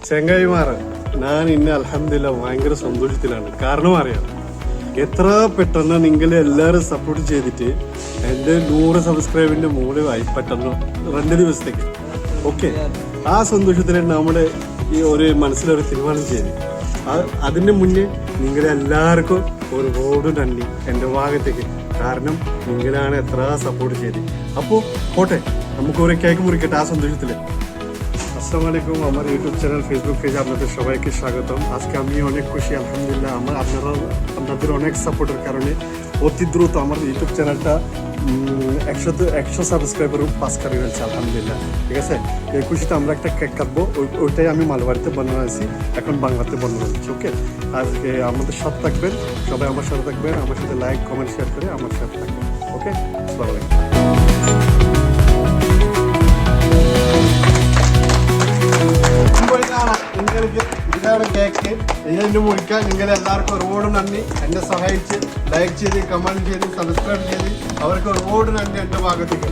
ചെങ്ങായിമാർ, ഞാൻ ഇന്ന് അൽഹംദുലില്ലാ ഭയങ്കര സന്തോഷത്തിലാണ്. കാരണം അറിയാം, എത്ര പെട്ടെന്ന് നിങ്ങൾ എല്ലാവരും സപ്പോർട്ട് ചെയ്തിട്ട് എൻ്റെ 100 സബ്സ്ക്രൈബിൻ്റെ മുകളിലായി പെട്ടെന്ന് 2 ദിവസത്തേക്ക്. ഓക്കെ, ആ സന്തോഷത്തിൽ നമ്മുടെ ഈ ഒരു മനസ്സിലൊരു തീരുമാനം ചെയ്തു. അതിൻ്റെ മുന്നേ നിങ്ങളെല്ലാവർക്കും ഒരുപാട് നന്ദി എൻ്റെ ഭാഗത്തേക്ക്. കാരണം നിങ്ങളാണ് എത്ര സപ്പോർട്ട് ചെയ്ത്. അപ്പോൾ പോട്ടെ, നമുക്ക് ഒരു കേക്ക് মুরিকেটা ആ সন্তোষത്തിൽ। আসসালামু আলাইকুম, আমার ইউটিউব চ্যানেল ফেসবুক পেজে আপনাদের সবাইকে স্বাগতম। আজকে আমি অনেক খুশি আলহামদুলিল্লাহ, আপনাদের অনেক সাপোর্টের কারণে অতি দ্রুত আমার ইউটিউব চ্যানেলটা 100 সাবস্ক্রাইবার পাস করে ফেলছে আলহামদুলিল্লাহ। ঠিক আছে, এই খুশিতে আমরা একটা কেক কাটবো, ওইটাই আমি মালবাড়িতে বানাচ্ছি, এখন বাংলাতে বানাচ্ছি। ওকে, আজকে আমাদের সাথে থাকবেন, সবাই আমার সাথে থাকবেন, আমার সাথে লাইক কমেন্ট শেয়ার করে আমার সাথে থাকবেন। ওকে, আসসালামু আলাইকুম। ഇതാണ് കേക്ക്, ഇതിൻ്റെ മുറിക്കാൻ നിങ്ങൾ എല്ലാവർക്കും ഒരുപാട് നന്ദി. എന്നെ സഹായിച്ച് ലൈക്ക് ചെയ്ത് കമൻറ്റ് ചെയ്ത് സബ്സ്ക്രൈബ് ചെയ്ത് അവർക്ക് ഒരുപാട് നന്ദി എൻ്റെ ഭാഗത്തേക്ക്.